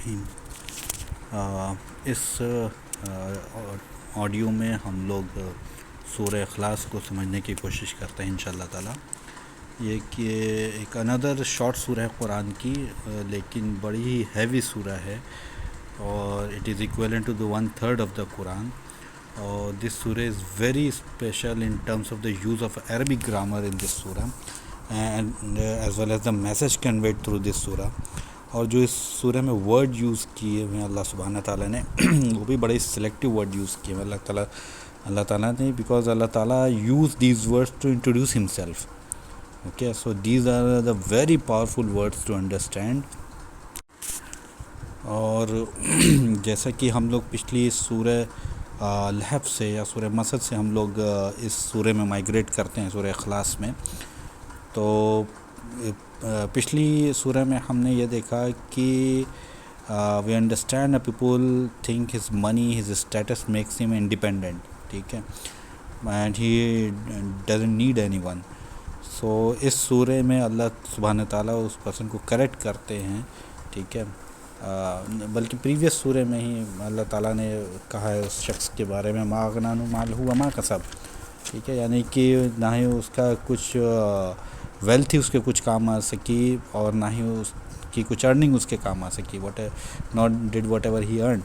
الرحیم۔ اس آڈیو میں ہم لوگ سورہ اخلاص کو سمجھنے کی کوشش کرتے ہیں انشاءاللہ تعالی۔ یہ کہ ایک اندر شارٹ سورہ ہے قرآن کی، لیکن بڑی ہی ہیوی سورہ ہے، اور it is equivalent to the 1/3 of the Quran. اور دس سورہ is very special in terms of the use of Arabic grammar in this سورہ and as well as the message conveyed through this سورہ. اور جو اس سورہ میں word use کیے ہوئے ہیں اللہ سبحانہ تعالیٰ نے وہ بھی بڑے سلیکٹیو ورڈ یوز کیے ہوئے اللہ تعالیٰ نے، بیکاز اللہ تعالیٰ use these words to introduce himself. Okay, so these are the very powerful words to understand. اور جیسا کہ ہم لوگ پچھلی سورہ لہب سے یا سورہ مسد سے ہم لوگ اس سورہ میں مائگریٹ کرتے ہیں، سورہ اخلاص میں. تو پچھلی سورہ میں ہم نے یہ دیکھا کہ we understand people think his money his status makes him independent, ٹھیک ہے، and he doesn't need anyone. So اس سورہ میں اللہ سبحانہ تعالیٰ اس پرسن کو کریکٹ کرتے ہیں، ٹھیک ہے. بلکہ پریویس سورہ میں ہی اللہ تعالیٰ نے کہا ہے اس شخص کے بارے میں ما اغنی عنہ مالہ وما کسب، ٹھیک ہے، یعنی کہ نہ ہی اس کا کچھ ویلتھ ہی اس کے کچھ کام آ سکی، اور نہ ہی اس کی کچھ ارننگ اس کے کام آ سکی، not that whatever he earn,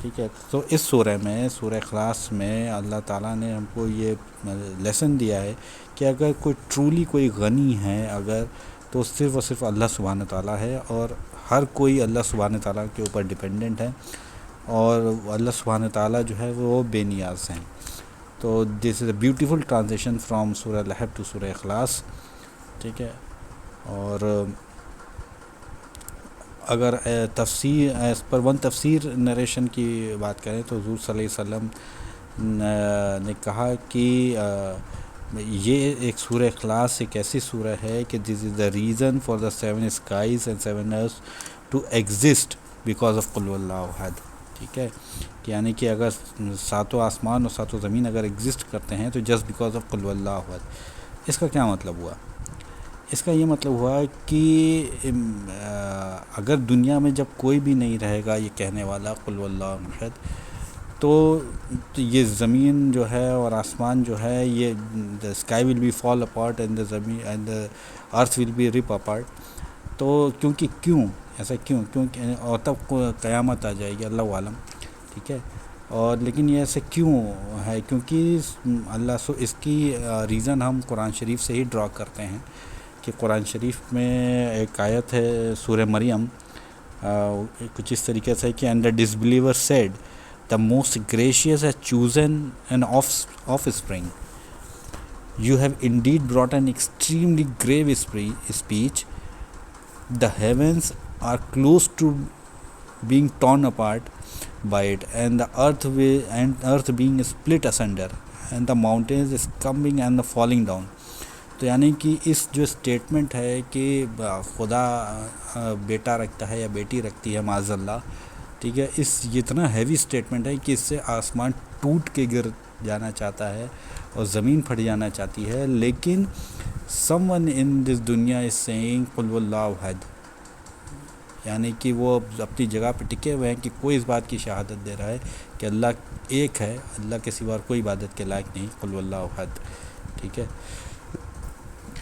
ٹھیک ہے. تو اس سورہ میں، سورہ اخلاص میں اللہ تعالیٰ نے ہم کو یہ لیسن دیا ہے کہ اگر کوئی ٹرولی کوئی غنی ہے اگر، تو صرف اور صرف اللہ سبحانہ تعالیٰ ہے، اور ہر کوئی اللہ سبحانہ تعالیٰ کے اوپر ڈیپینڈنٹ ہے، اور اللہ سبحانہ تعالیٰ جو ہے وہ بے نیاز ہیں. تو this is a beautiful transition from سورہ لہب ٹو سورہ اخلاص، ٹھیک ہے. اور اگر تفسیر ایز پر ون تفسیر نریشن کی بات کریں تو حضور صلی اللہ علیہ وسلم نے کہا کہ یہ ایک سورہ اخلاص ایک ایسی سورہ ہے کہ this is the reason for the 7 skies and 7 earth to exist because of قل اللہ احد، ٹھیک ہے. یعنی کہ اگر 7 آسمان اور 7 زمین اگر ایگزسٹ کرتے ہیں تو جسٹ بیکاز آف قل اللہ احد. اس کا کیا مطلب ہوا؟ اس کا یہ مطلب ہوا کہ اگر دنیا میں جب کوئی بھی نہیں رہے گا یہ کہنے والا قل اللہ احد، تو یہ زمین جو ہے اور آسمان جو ہے، یہ the sky will be fall apart and the زمین and the earth will be rip apart. تو کیوں ایسا کیوں اور تب قیامت آ جائے گی، اللہ عالم، ٹھیک ہے. اور لیکن یہ ایسے کیوں ہے؟ کیونکہ اللہ اس کی ریزن ہم قرآن شریف سے ہی ڈرا کرتے ہیں کہ قرآن شریف میں ایک آیت ہے سورہ مریم، کچھ اس طریقے سے کہ and the disbeliever said the most gracious has chosen an offspring. You have indeed brought an extremely grave speech. The heavens are close to being torn apart by it, and the earth being split asunder, and the mountains is coming and falling down. تو یعنی کہ اس جو statement ہے کہ خدا بیٹا رکھتا ہے یا بیٹی رکھتی ہے معاذ اللہ، ٹھیک ہے، اس یہ اتنا ہیوی اسٹیٹمنٹ ہے کہ اس سے آسمان ٹوٹ کے گر جانا چاہتا ہے اور زمین پھٹ جانا چاہتی ہے، لیکن سم ون ان دس دنیا از سیئنگ قل اللہ احد، یعنی کہ وہ اپنی جگہ پہ ٹکے ہوئے ہیں کہ کوئی اس بات کی شہادت دے رہا ہے کہ اللہ ایک ہے، اللہ کے سوا کوئی عبادت کے لائق نہیں، قل اللہ احد، ٹھیک ہے.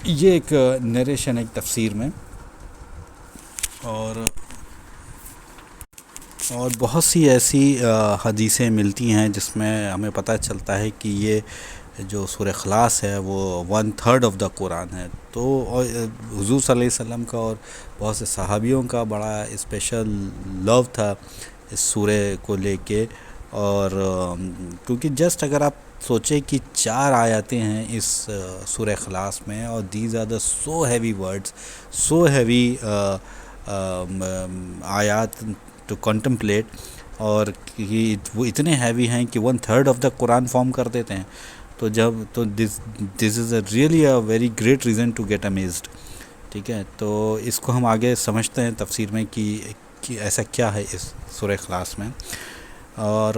یہ ایک نریشن ایک تفسیر میں، اور بہت سی ایسی حدیثیں ملتی ہیں جس میں ہمیں پتہ چلتا ہے کہ یہ جو سورہ اخلاص ہے وہ 1/3 آف دا قرآن ہے. تو حضور صلی اللہ علیہ وسلم کا اور بہت سے صحابیوں کا بڑا اسپیشل لو تھا اس سورہ کو لے کے. اور کیونکہ جسٹ اگر آپ سوچیں کہ 4 آیاتیں ہیں اس سورہ اخلاص میں، اور these are the so heavy words, so heavy آیات ٹو کنٹمپلیٹ، اور وہ اتنے ہیوی ہیں کہ 1/3 آف دا قرآن فارم کر دیتے ہیں. تو this is a really a very great reason to get amazed, ٹھیک ہے. تو اس کو ہم آگے سمجھتے ہیں تفسیر میں کہ ایسا کیا ہے اس سورہ اخلاص میں. اور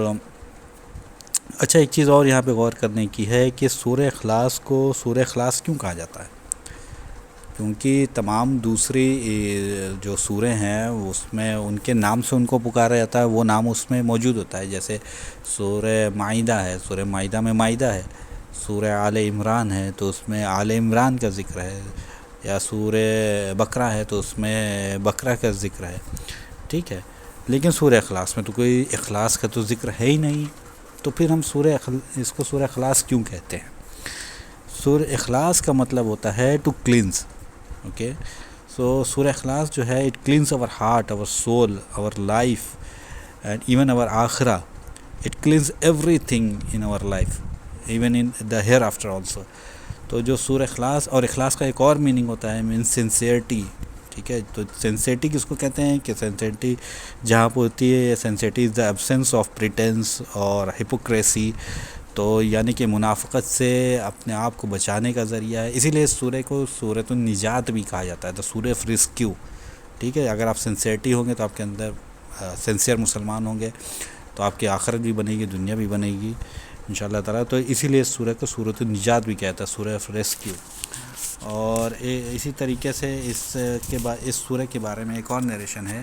اچھا، ایک چیز اور یہاں پہ غور کرنے کی ہے کہ سورہ اخلاص کو سورہ اخلاص کیوں کہا جاتا ہے؟ کیونکہ تمام دوسری جو سوریں ہیں اس میں ان کے نام سے ان کو پکارا جاتا ہے، وہ نام اس میں موجود ہوتا ہے. جیسے سورہ مائدہ ہے، سورہ مائدہ میں مائدہ ہے. سورہ آل عمران ہے تو اس میں آل عمران کا ذکر ہے، یا سورہ بقرہ ہے تو اس میں بقرہ کا ذکر ہے. ٹھیک ہے، لیکن سورہ اخلاص میں تو کوئی اخلاص کا تو ذکر ہے ہی نہیں. تو پھر ہم اس کو سورہ اخلاص کیوں کہتے ہیں؟ سورہ اخلاص کا مطلب ہوتا ہے ٹو کلینز. اوکے، سو سورہ اخلاص جو ہے it cleanses our heart, our soul, our life, and even our آخرہ. It cleanses everything in our life, even in the hereafter also. تو جو سورہ اخلاص، اور اخلاص کا ایک اور میننگ ہوتا ہے مین سنسیئرٹی. ٹھیک ہے، تو سنسیئرٹی کس کو کہتے ہیں؟ کہ سنسیئرٹی جہاں پہ ہوتی ہے، sincerity is the absence of pretence or hypocrisy. تو یعنی کہ منافقت سے اپنے آپ کو بچانے کا ذریعہ ہے. اسی لیے اس سورہ کو سورۃ النجات بھی کہا جاتا ہے، دا سورہ آف ریسکیو. ٹھیک ہے، اگر آپ سنسیئرٹی ہوں گے تو آپ کے اندر سنسیئر مسلمان ہوں گے تو آپ کی آخرت بھی بنے گی، دنیا بھی بنے گی انشاءاللہ تعالیٰ. تو اسی لیے اس سورہ کو سورۃ النجات بھی کہتا ہے، سورہ آف ریسکیو. اور اسی طریقے سے اس سورہ کے بارے میں ایک اور نیریشن ہے.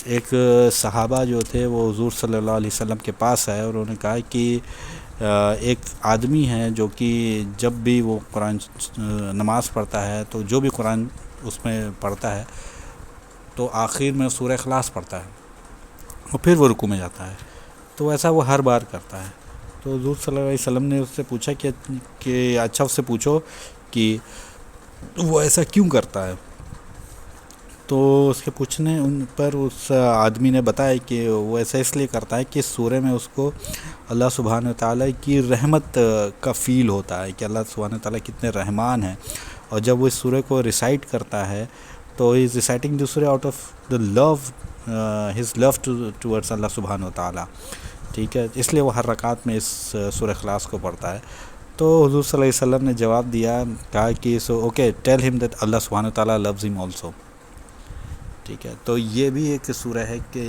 ایک صحابہ جو تھے وہ حضور صلی اللہ علیہ وسلم کے پاس آئے اور انہوں نے کہا کہ ایک آدمی ہے جو کہ جب بھی وہ قرآن نماز پڑھتا ہے تو جو بھی قرآن اس میں پڑھتا ہے تو آخر میں سورہ اخلاص پڑھتا ہے اور پھر وہ رکوع میں جاتا ہے. تو ایسا وہ ہر بار کرتا ہے. تو حضور صلی اللہ علیہ وسلم نے اس سے پوچھا کہ اچھا اس سے پوچھو کہ وہ ایسا کیوں کرتا ہے. تو اس کے پوچھنے پر اس آدمی نے بتایا کہ وہ ایسا اس لیے کرتا ہے کہ اس سورہ میں اس کو اللہ سبحانہ وتعالیٰ کی رحمت کا فیل ہوتا ہے کہ اللہ سبحانہ وتعالیٰ کتنے رحمان ہیں. اور جب وہ اس سورہ کو ریسائٹ کرتا ہے تو ہی از ریسائٹنگ دی سورہ out of the love, his love towards Allah سبحانہ وتعالیٰ. ٹھیک ہے، اس لیے وہ ہر رکعت میں اس سورہ اخلاص کو پڑھتا ہے. تو حضور صلی اللہ علیہ وسلم نے جواب دیا، کہا کہ سو اوکے ٹیل ہم دیٹ اللہ سبحانہ وتعالیٰ لوز ہم آلسو. ٹھیک ہے، تو یہ بھی ایک سورہ ہے کہ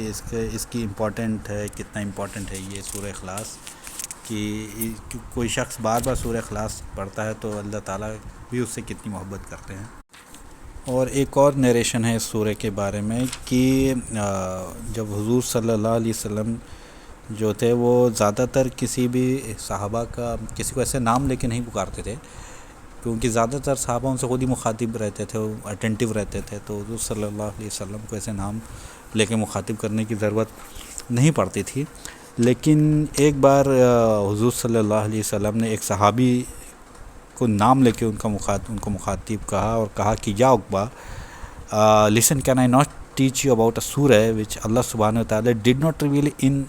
اس کی امپورٹنٹ ہے، کتنا امپورٹنٹ ہے یہ سورہ اخلاص. کہ کوئی شخص بار بار سورہ اخلاص پڑھتا ہے تو اللہ تعالیٰ بھی اس سے کتنی محبت کرتے ہیں. اور ایک اور نیریشن ہے اس سورہ کے بارے میں کہ جب حضور صلی اللہ علیہ وسلم جو تھے وہ زیادہ تر کسی بھی صحابہ کا کسی کو ایسے نام لے کے نہیں پکارتے تھے، کیونکہ زیادہ تر صحابہ ان سے خود ہی مخاطب رہتے تھے، وہ اٹینٹیو رہتے تھے. تو حضور صلی اللہ علیہ وسلم کو ایسے نام لے کے مخاطب کرنے کی ضرورت نہیں پڑتی تھی. لیکن ایک بار حضور صلی اللہ علیہ وسلم نے ایک صحابی کو نام لے کے ان کو مخاطب کہا اور کہا کہ یا عقبہ listen, can I not teach you about a surah which Allah subhanahu wa ta'ala did not reveal in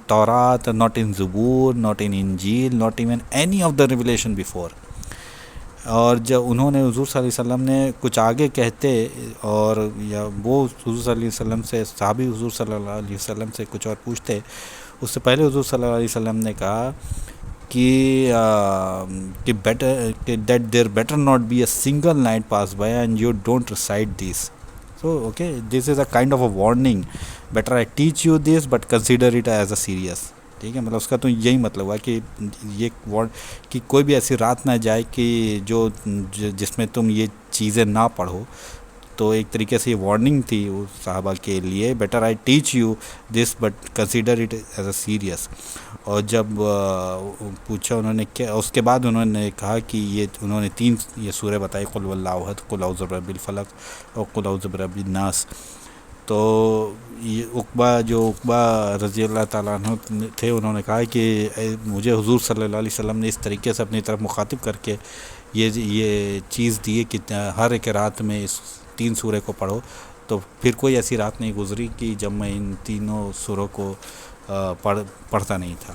Taurat, not in Zabur, not in Injil, not even any of the revelation before. اور جب انہوں نے حضور صلی اللہ علیہ وسلم نے کچھ آگے کہتے اور یا وہ حضور صلی اللہ علیہ وسلم سے صحابی حضور صلی اللہ علیہ وسلم سے کچھ اور پوچھتے، اس سے پہلے حضور صلی اللہ علیہ وسلم نے کہا کہ that there better not be a single night pass by and you don't recite this. So okay, this is a kind of a warning. Better I teach you this but consider it as a serious. ٹھیک ہے، مطلب اس کا تو یہی مطلب ہوا کہ یہ کہ کوئی بھی ایسی رات نہ جائے کہ جس میں تم یہ چیزیں نہ پڑھو. تو ایک طریقے سے یہ وارننگ تھی اس صحابہ کے لیے، better I teach you this but consider it as a serious. اور جب پوچھا انہوں نے کیا، اس کے بعد انہوں نے کہا کہ انہوں نے 3 یہ سورہ بتائی، قل واللہ احد، قل اعوذ برب الفلق اور قل اعوذ برب الناس. تو یہ عقبہ رضی اللہ تعالیٰ عنہ تھے، انہوں نے کہا کہ مجھے حضور صلی اللہ علیہ وسلم نے اس طریقے سے اپنی طرف مخاطب کر کے یہ چیز دی ہے کہ ہر ایک رات میں اس 3 سورہ کو پڑھو. تو پھر کوئی ایسی رات نہیں گزری کہ جب میں ان تینوں سوروں کو پڑھتا نہیں تھا.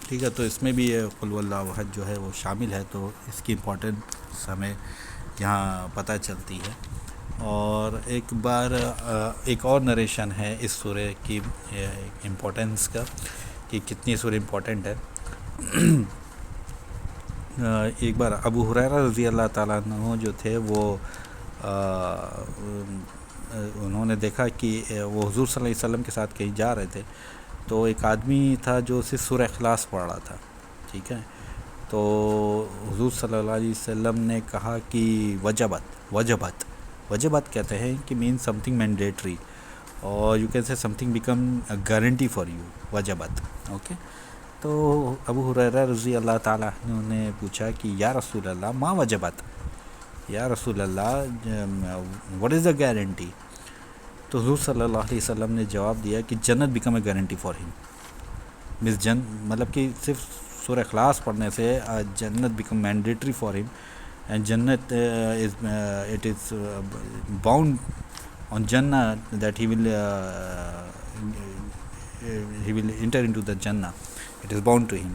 ٹھیک ہے، تو اس میں بھی یہ قل واللہ احد جو ہے وہ شامل ہے. تو اس کی امپورٹنس ہمیں یہاں پتہ چلتی ہے. اور ایک بار ایک اور نریشن ہے اس سورہ کی امپورٹنس کا کہ کتنی سورہ امپورٹنٹ ہے. ایک بار ابو ہریرہ رضی اللہ تعالیٰ عنہ جو تھے وہ انہوں نے دیکھا کہ وہ حضور صلی اللہ علیہ وسلم کے ساتھ کہیں جا رہے تھے، تو ایک آدمی تھا جو صرف سورہ اخلاص پڑھ رہا تھا. ٹھیک ہے، تو حضور صلی اللہ علیہ وسلم نے کہا کہ وجبت کہتے ہیں کہ mean something mandatory, or you can say something become guarantee for you, وجبت. اوکے. تو ابو ہریرہ رضی اللہ تعالیٰ عنہ نے پوچھا کہ یا رسول اللہ ما وجبت، یا رسول اللہ واٹ از دا گارنٹی؟ تو حضور صلی اللہ علیہ وسلم نے جواب دیا کہ جنت بیکم اے گارنٹی فار ہم. مطلب کہ صرف سورہ اخلاص پڑھنے سے جنت بیکم مینڈیٹری فار ہم، اینڈ جنت اٹ از باؤنڈ آن جنت that he will enter into the جنہ، اٹ از باؤنڈ ٹو ہم.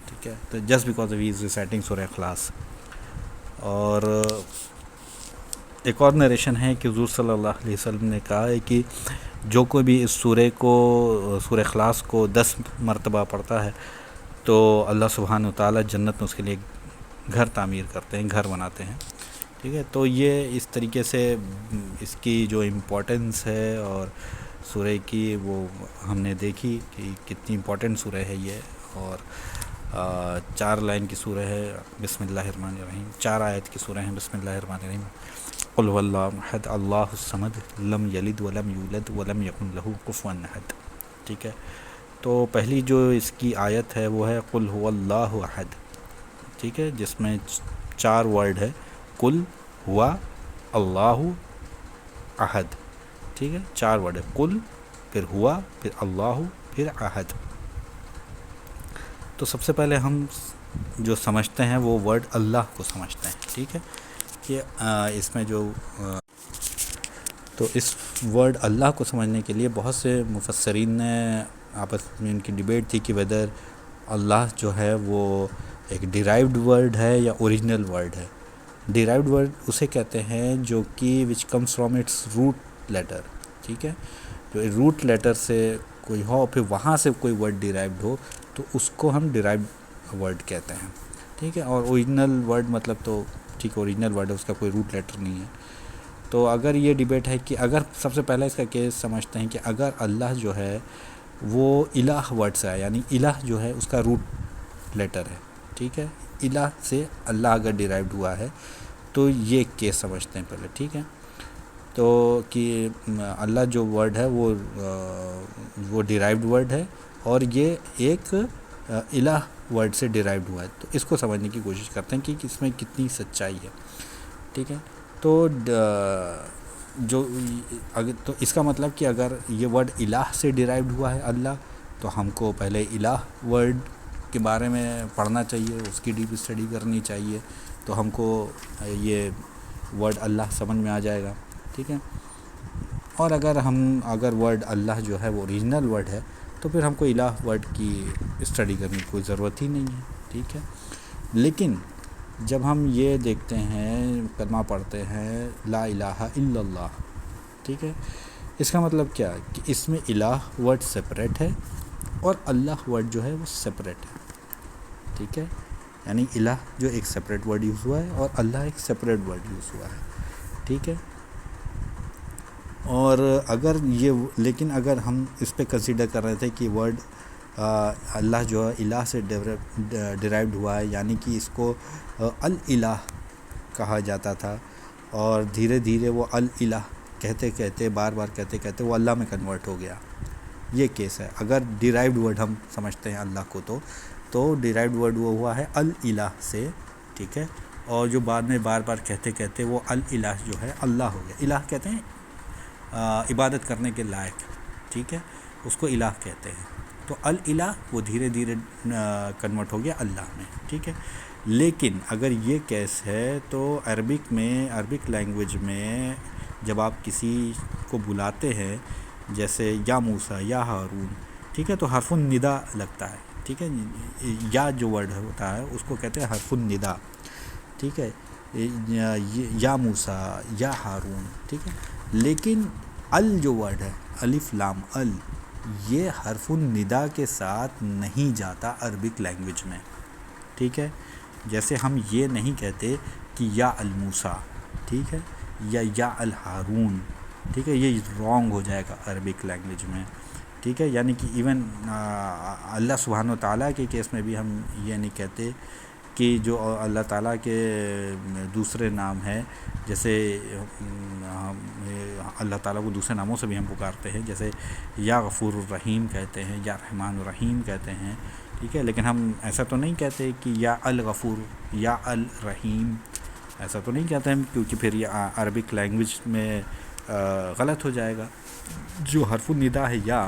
ٹھیک ہے، تو just because he is reciting سورہ اخلاص. اور ایک اور نریشن ہے کہ حضور صلی اللہ علیہ وسلم نے کہا ہے کہ جو کوئی بھی اس سورہ اخلاص کو 10 مرتبہ پڑھتا ہے تو اللہ سبحانہ وتعالیٰ جنت میں اس کے لیے گھر تعمیر کرتے ہیں، گھر بناتے ہیں. ٹھیک ہے، تو یہ اس طریقے سے اس کی جو امپورٹنس ہے اور سورہ کی وہ ہم نے دیکھی کہ کتنی امپورٹنٹ سورہ ہے یہ. اور 4 لائن کی سورہ ہے، بسم اللہ الرحمن الرحیم، 4 آیت کی سورہ ہیں، بسم اللہ الرحمن الرحیم. قل هو اللہ احد اللہ الصمد لم یلد ولم یولد ولم یکن لہ کفوا احد. ٹھیک ہے، تو پہلی جو اس کی آیت ہے وہ ہے قل هو اللہ احد. ٹھیک ہے، جس میں 4 ورڈ ہے، قل ہوا اللہ احد. ٹھیک ہے، 4 ورڈ ہے، قل پھر ہوا پھر اللہ پھر احد. تو سب سے پہلے ہم جو سمجھتے ہیں وہ ورڈ اللہ کو سمجھتے ہیں. ٹھیک ہے، کہ اس میں جو تو اس ورڈ اللہ کو سمجھنے کے لیے بہت سے مفسرین نے آپس میں ان کی ڈیبیٹ تھی کہ ویدر اللہ جو ہے وہ ایک ڈیرائیوڈ ورڈ ہے یا اوریجنل ورڈ ہے. ڈیرائیوڈ ورڈ اسے کہتے ہیں جو کہ which comes from its root letter. ٹھیک ہے، جو روٹ لیٹر سے کوئی ہو پھر وہاں سے کوئی ورڈ ڈیرائیوڈ ہو تو اس کو ہم ڈیرائیوڈ ورڈ کہتے ہیں. ٹھیک ہے، اور اوریجنل ورڈ مطلب تو ٹھیک اوریجنل ورڈ ہے، اس کا کوئی روٹ لیٹر نہیں ہے. تو اگر یہ ڈیبیٹ ہے کہ اگر سب سے پہلے اس کا کیس سمجھتے ہیں کہ اگر اللہ جو ہے وہ الہ ورڈ سے ہے، یعنی الہ جو ہے اس کا روٹ لیٹر ہے. ٹھیک ہے، الہ سے اللہ اگر ڈیرائیوڈ ہوا ہے تو یہ کیس سمجھتے ہیں پہلے. ٹھیک ہے، تو کہ اللہ جو ورڈ ہے وہ ڈیرائیوڈ ورڈ ہے اور یہ ایک الہ ورڈ سے ڈیرائیوڈ ہوا ہے. تو اس کو سمجھنے کی کوشش کرتے ہیں کہ اس میں کتنی سچائی ہے. ٹھیک ہے، تو تو اس کا مطلب کہ اگر یہ ورڈ الہ سے ڈیرائیوڈ ہوا ہے اللہ، تو ہم کو پہلے الہ ورڈ کے بارے میں پڑھنا چاہیے، اس کی ڈیپ اسٹڈی کرنی چاہیے، تو ہم کو یہ ورڈ اللہ سمجھ میں آ جائے گا. ٹھیک ہے، اور اگر ورڈ اللہ جو ہے وہ اوریجنل ورڈ ہے تو پھر ہم کو الہ ورڈ کی اسٹڈی کرنے کی کوئی ضرورت ہی نہیں ہے. ٹھیک ہے، لیکن جب ہم یہ دیکھتے ہیں، کلمہ پڑھتے ہیں لا الہ الا اللہ، ٹھیک ہے، اس کا مطلب کیا ہے کہ اس میں الہ ورڈ سپریٹ ہے اور اللہ ورڈ جو ہے وہ سپریٹ ہے. ٹھیک ہے، یعنی الہ جو ایک سپریٹ ورڈ یوز ہوا ہے اور اللہ ایک سپریٹ ورڈ یوز ہوا ہے. ٹھیک ہے، اور لیکن اگر ہم اس پہ کنسیڈر کر رہے تھے کہ ورڈ اللہ جو ہے الہ سے ڈیرائیوڈ ہوا ہے، یعنی کہ اس کو الالہ کہا جاتا تھا، اور دھیرے دھیرے وہ الالہ کہتے کہتے بار بار کہتے کہتے وہ اللہ میں کنورٹ ہو گیا. یہ کیس ہے. اگر ڈیرائیوڈ ورڈ ہم سمجھتے ہیں اللہ کو تو ڈیرائیوڈ ورڈ وہ ہوا ہے الالہ سے. ٹھیک ہے، اور جو بعد میں بار بار کہتے کہتے وہ الالہ جو ہے اللہ ہو گیا. الہ کہتے ہیں عبادت کرنے کے لائق. ٹھیک ہے، اس کو الہ کہتے ہیں. تو الالہ وہ دھیرے دھیرے کنورٹ ہو گیا اللہ میں. ٹھیک ہے، لیکن اگر یہ کیس ہے تو عربک لینگویج میں جب آپ کسی کو بلاتے ہیں جیسے یا موسیٰ یا ہارون، ٹھیک ہے، تو حرف الندا لگتا ہے. ٹھیک ہے، یا جو ورڈ ہوتا ہے اس کو کہتے ہیں حرف الندا. ٹھیک ہے، یا موسیٰ یا ہارون. ٹھیک ہے، لیکن جو ورڈ ہے الف لام یہ حرف الندا کے ساتھ نہیں جاتا عربک لینگویج میں. ٹھیک ہے، جیسے ہم یہ نہیں کہتے کہ یا الموسیٰ، ٹھیک ہے، یا الہارون. ٹھیک ہے، یہ رانگ ہو جائے گا عربک لینگویج میں. ٹھیک ہے، یعنی کہ ایون اللہ سبحانہ و تعالیٰ کے کیس میں بھی ہم یہ نہیں کہتے کہ جو اللہ تعالیٰ کے دوسرے نام ہیں، جیسے اللہ تعالیٰ کو دوسرے ناموں سے بھی ہم پکارتے ہیں، جیسے یا غفور الرحیم کہتے ہیں، یا رحمان الرحیم کہتے ہیں، ٹھیک ہے، لیکن ہم ایسا تو نہیں کہتے کہ یا الغفور یا الرحیم، ایسا تو نہیں کہتے ہم، کیونکہ پھر یہ عربک لینگویج میں غلط ہو جائے گا۔ جو حرف النداء ہے یا،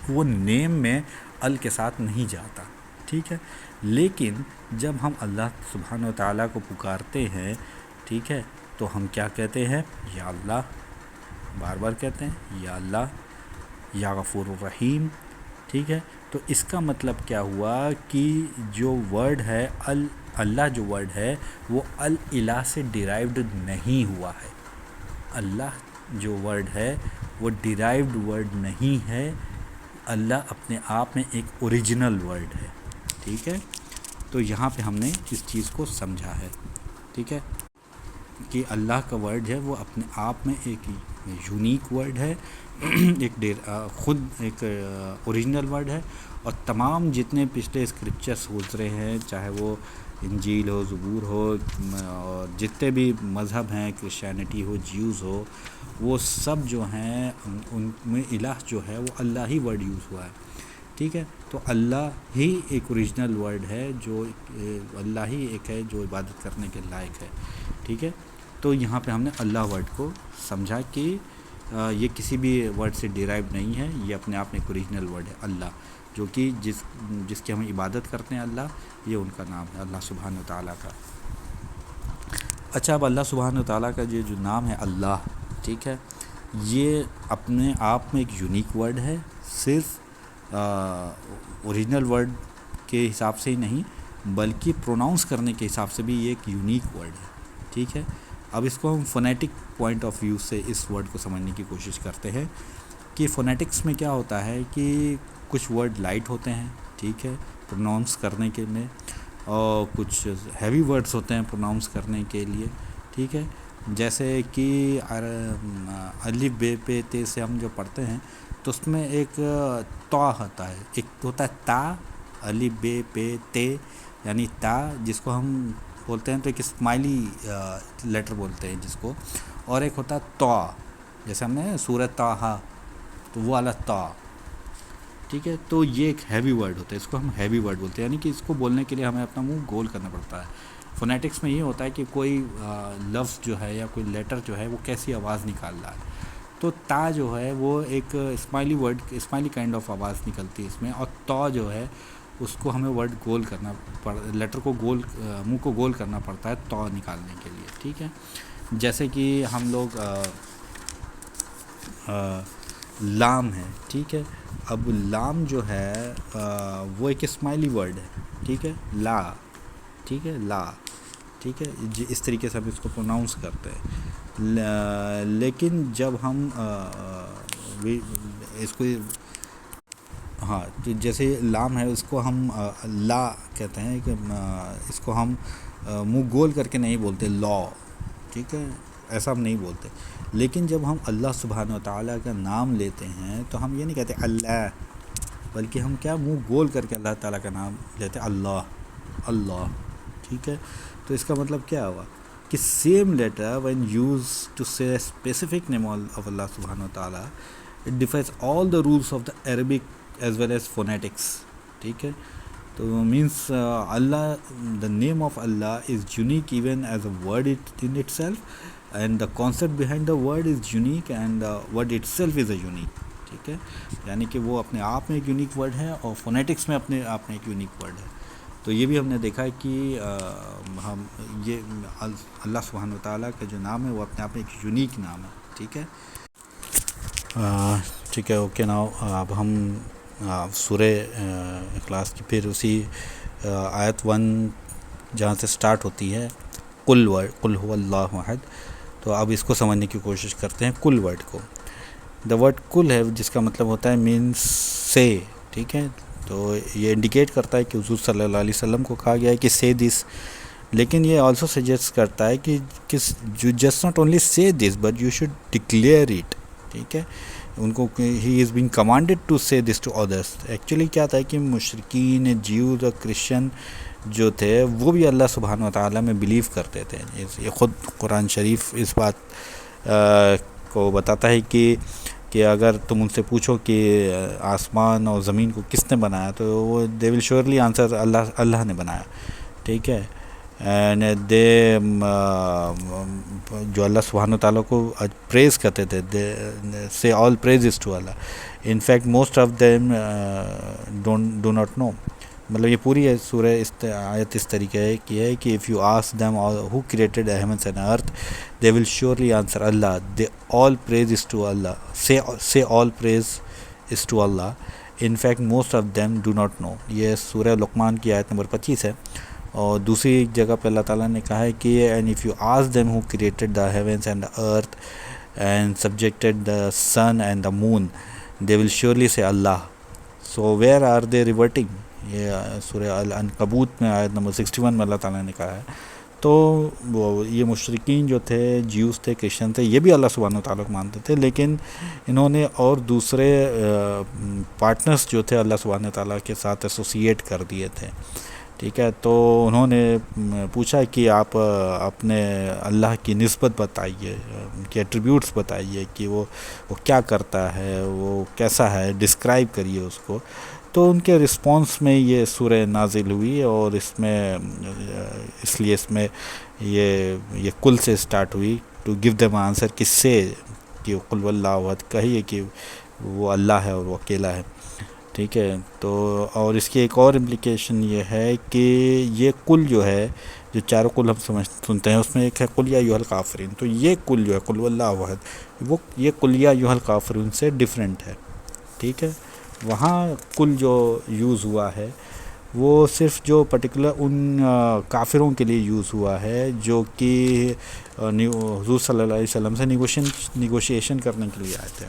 وہ نیم میں ال کے ساتھ نہیں جاتا، ٹھیک ہے، لیکن جب ہم اللہ سبحانہ و تعالیٰ کو پکارتے ہیں، ٹھیک ہے، تو ہم کیا کہتے ہیں؟ یا اللہ، بار بار کہتے ہیں یا اللہ، یا غفور الرحیم، ٹھیک ہے۔ تو اس کا مطلب کیا ہوا کہ جو ورڈ ہے اللہ جو ورڈ ہے وہ الہ سے ڈیرائیوڈ نہیں ہوا ہے۔ اللہ جو ورڈ ہے وہ ڈیرائیوڈ ورڈ نہیں ہے، اللہ اپنے آپ میں ایک اوریجنل ورڈ ہے، ٹھیک ہے۔ تو یہاں پہ ہم نے اس چیز کو سمجھا ہے، ٹھیک ہے، کہ اللہ کا ورڈ ہے وہ اپنے آپ میں ایک یونیک ورڈ ہے، خود ایک اوریجنل ورڈ ہے، اور تمام جتنے پچھلے اسکرپچرس گزرے ہیں، چاہے وہ انجیل ہو، زبور ہو، اور جتنے بھی مذہب ہیں، کرسچینٹی ہو، جیوز ہو، وہ سب جو ہیں ان میں الہ جو ہے وہ اللہ ہی ورڈ یوز ہوا ہے، ٹھیک ہے۔ تو اللہ ہی ایک اوریجنل ورڈ ہے، جو اللہ ہی ایک ہے جو عبادت کرنے کے لائق ہے، ٹھیک ہے۔ تو یہاں پہ ہم نے اللہ ورڈ کو سمجھا کہ یہ کسی بھی ورڈ سے ڈیرائیو نہیں ہے، یہ اپنے آپ میں ایک اوریجنل ورڈ ہے اللہ، جو کہ جس کی ہم عبادت کرتے ہیں، اللہ، یہ ان کا نام ہے، اللہ سبحانہ و تعالیٰ کا۔ اچھا، اب اللہ سبحانہ و تعالیٰ کا جو نام ہے اللہ، ٹھیک ہے، یہ اپنے آپ میں ایک یونیک ورڈ ہے، صرف اوریجنل ورڈ کے حساب سے ہی نہیں بلکہ پروناؤنس کرنے کے حساب سے بھی یہ ایک یونیک ورڈ ہے، ٹھیک ہے۔ اب اس کو ہم فونیٹک پوائنٹ آف ویو سے اس ورڈ کو سمجھنے کی کوشش کرتے ہیں کہ فونیٹکس میں کیا ہوتا ہے کہ کچھ ورڈ لائٹ ہوتے ہیں، ٹھیک ہے، پروناؤنس کرنے کے میں، اور کچھ ہیوی ورڈز ہوتے ہیں پروناؤنس کرنے کے لیے، ٹھیک ہے۔ جیسے کہ الف بے پہ تے سے ہم جو پڑھتے ہیں تو اس میں ایک تا ہوتا ہے، ایک ہوتا ہے تا، الف بے پہ تے یعنی تا، جس کو ہم بولتے ہیں تو ایک اسمائلی لیٹر بولتے ہیں جس کو، اور ایک ہوتا ہے تا، جیسے ہم نے سورہ طٰہٰ، تو وہ والا تا، ٹھیک ہے۔ تو یہ ایک ہیوی ورڈ ہوتا ہے، اس کو ہم ہیوی ورڈ بولتے ہیں، یعنی کہ اس کو بولنے کے لیے ہمیں اپنا منہ گول کرنا پڑتا ہے۔ فونیٹکس میں یہ ہوتا ہے کہ کوئی لفظ جو ہے یا کوئی لیٹر جو ہے وہ کیسی آواز نکال رہا ہے، تو تا جو ہے وہ ایک Ismaili word, Ismaili kind of آواز نکلتی ہے اس میں، اور تا جو ہے اس کو ہمیں ورڈ گول کرنا لیٹر کو گول، منہ کو گول کرنا پڑتا ہے تا نکالنے کے لیے، ٹھیک ہے۔ جیسے کہ ہم لوگ لام ہے، ٹھیک ہے، اب لام جو ہے وہ ایک اسمائلی ورڈ ہے، ٹھیک ہے، لا، ٹھیک ہے، لا، ٹھیک ہے، اس طریقے سے ہم اس کو پروناؤنس کرتے ہیں، لیکن جب ہم اس کو، ہاں، جیسے لام ہے اس کو ہم لا کہتے ہیں کہ اس کو ہم منہ گول کر کے نہیں بولتے لا، ٹھیک ہے، ایسا ہم نہیں بولتے۔ لیکن جب ہم اللہ سبحانہ و تعالیٰ کا نام لیتے ہیں تو ہم یہ نہیں کہتے اللہ، بلکہ ہم کیا منہ گول کر کے اللہ تعالیٰ کا نام لیتے اللہ، اللہ، ٹھیک ہے۔ تو اس کا مطلب کیا ہوا کہ same letter when used to say a specific name of Allah subhanahu wa ta'ala, it defies all the rules of the Arabic as well as phonetics، ٹھیک ہے۔ تو means Allah, the name of Allah is unique even as a word in itself, and the concept behind the word is unique, and the word itself is a unique، ٹھیک ہے، یعنی کہ وہ اپنے آپ میں ایک یونیک ورڈ ہے اور فونیٹکس میں اپنے آپ میں ایک یونیک ورڈ ہے۔ تو یہ بھی ہم نے دیکھا ہے کہ ہم یہ اللہ سبحانہ و تعالیٰ کا جو نام ہے وہ اپنے آپ میں ایک یونیک نام ہے، ٹھیک ہے۔ ٹھیک ہے، اوکے، ناؤ اب ہم سورہ اخلاص کی پھر اسی آیت 1 جہاں سے سٹارٹ ہوتی ہے قل هو اللہ احد، تو اب اس کو سمجھنے کی کوشش کرتے ہیں کل ورڈ کو۔ دا ورڈ کل ہے جس کا مطلب ہوتا ہے مینس سے، ٹھیک ہے، تو یہ انڈیکیٹ کرتا ہے کہ حضور صلی اللہ علیہ وسلم کو کہا گیا ہے کہ سے دس، لیکن یہ آلسو سجیسٹ کرتا ہے کہ یو جسٹ ناٹ اونلی سے this but you should declare it, ٹھیک ہے، ان کو ہی از بینگ کمانڈیڈ ٹو سے دس ٹو ادرس. ایکچولی کیا تھا کہ مشرکین جیوز اور کرسچن جو تھے وہ بھی اللہ سبحانہ و تعالیٰ میں بلیو کرتے تھے. یہ خود قرآن شریف اس بات کو بتاتا ہے کہ اگر تم ان سے پوچھو کہ آسمان اور زمین کو کس نے بنایا تو وہ دے ول شیورلی آنسر اللہ نے بنایا. ٹھیک ہے. اینڈ دے جو اللہ سبحانہ تعالیٰ کو پریز کرتے تھے, say all praise is to Allah. In fact most of them do not know. مطلب یہ پوری سورہ آیت اس طریقے کی ہے کہ if you ask them who created heavens and earth they will surely answer Allah. They all praise is to Allah. Say all praise is to Allah. In fact most of them do not know. یہ سورہ لقمان کی آیت number 25 ہے. اور دوسری جگہ پہ اللہ تعالیٰ نے کہا ہے کہ and if you ask them who created the heavens and the earth and subjected the sun and the moon they will surely say اللہ. So where are they reverting. یہ سورہ العنکبوت میں آیت نمبر 61 میں اللہ تعالیٰ نے کہا ہے. تو یہ مشرکین جو تھے, جیوز تھے, کرسچن تھے, یہ بھی اللہ سبحانہ و تعالیٰ کو مانتے تھے, لیکن انہوں نے اور دوسرے پارٹنرز جو تھے اللہ سبحانہ و تعالیٰ کے ساتھ ایسوسیٹ کر دیے تھے. ٹھیک ہے. تو انہوں نے پوچھا کہ آپ اپنے اللہ کی نسبت بتائیے, ان کے ایٹریبیوٹس بتائیے کہ وہ کیا کرتا ہے, وہ کیسا ہے, ڈسکرائب کریے اس کو. تو ان کے رسپانس میں یہ سورہ نازل ہوئی, اور اس لیے اس میں یہ کل سے سٹارٹ ہوئی ٹو گیو دیم آنسر, کس سے کہ قل واللہ احد, کہیے کہ وہ اللہ ہے اور وہ اکیلا ہے. ٹھیک ہے. تو اور اس کی ایک اور امپلیکیشن یہ ہے کہ یہ کل جو ہے, جو چاروں کل ہم سنتے ہیں, اس میں ایک ہے قل یا ایھا الکافرون. تو یہ کل جو ہے قل واللہ احد, وہ یہ قل یا ایھا الکافرون سے ڈفرینٹ ہے. ٹھیک ہے. وہاں کل جو یوز ہوا ہے وہ صرف جو پرٹیکولر ان کافروں کے لیے یوز ہوا ہے جو کہ حضور صلی اللہ علیہ وسلم سے نیگوشیشن کرنے کے لیے آئے تھے.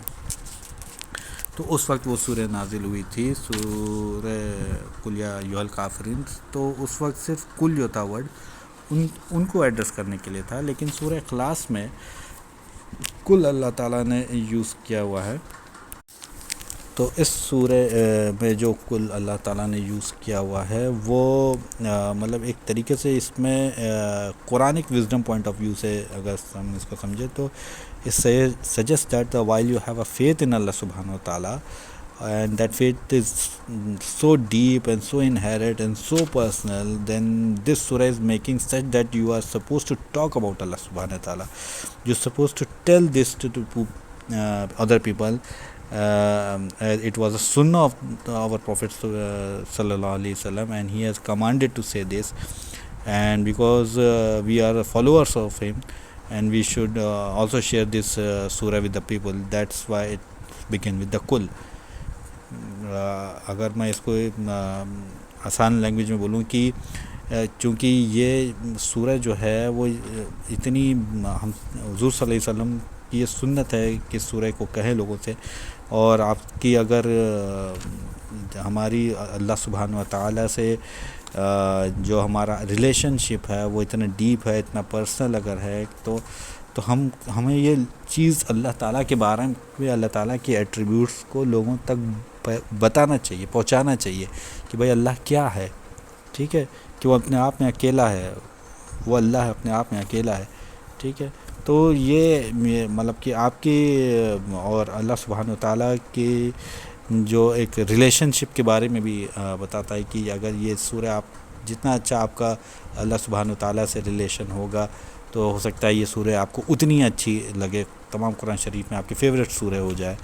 تو اس وقت وہ سورہ نازل ہوئی تھی, سورہ قل یا ایھا الکافرون. تو اس وقت صرف کل جو تھا ورڈ ان کو ایڈریس کرنے کے لیے تھا, لیکن سورہ اخلاص میں کل اللہ تعالیٰ نے یوز کیا ہوا ہے. تو اس سورہ میں جو کل اللہ تعالیٰ نے یوز کیا ہوا ہے وہ مطلب ایک طریقے سے اس میں Quranic wisdom point of view سے اگر ہم اس کو سمجھے تو اس سے suggest that while you have a faith in Allah سبحانہ و تعالیٰ and that faith is so deep and so inherent and so personal, then this surah is making such that you are supposed to talk about Allah subhanahu wa ta'ala. You're supposed to tell this to other people. It was a sunnah of our Prophet sallallahu alaihi wasallam, and he has commanded to say this, and because we are followers of him, and we should also share this surah with the people. That's why it began with the kul. اگر میں اس کو آسان language میں بولوں کہ چونکہ یہ سورہ جو ہے وہ اتنی ہم حضور صلی اللہ علیہ وسلم کی یہ سنت ہے کہ سورہ کو کہیں لوگوں سے, اور آپ کی اگر ہماری اللہ سبحانہ و تعالیٰ سے جو ہمارا ریلیشن شپ ہے وہ اتنا ڈیپ ہے, اتنا پرسنل اگر ہے, تو ہمیں یہ چیز اللہ تعالیٰ کے بارے میں, اللہ تعالیٰ کے ایٹریبیوٹس کو لوگوں تک بتانا چاہیے, پہنچانا چاہیے کہ بھائی اللہ کیا ہے. ٹھیک ہے. کہ وہ اپنے آپ میں اکیلا ہے, وہ اللہ ہے اپنے آپ میں اکیلا ہے. ٹھیک ہے. تو یہ مطلب کہ آپ کی اور اللہ سبحانہ و تعالیٰ کی جو ایک ریلیشن شپ کے بارے میں بھی بتاتا ہے کہ اگر یہ سورہ آپ جتنا اچھا آپ کا اللہ سبحانہ و تعالیٰ سے ریلیشن ہوگا تو ہو سکتا ہے یہ سورہ آپ کو اتنی اچھی لگے, تمام قرآن شریف میں آپ کی فیوریٹ سورہ ہو جائے.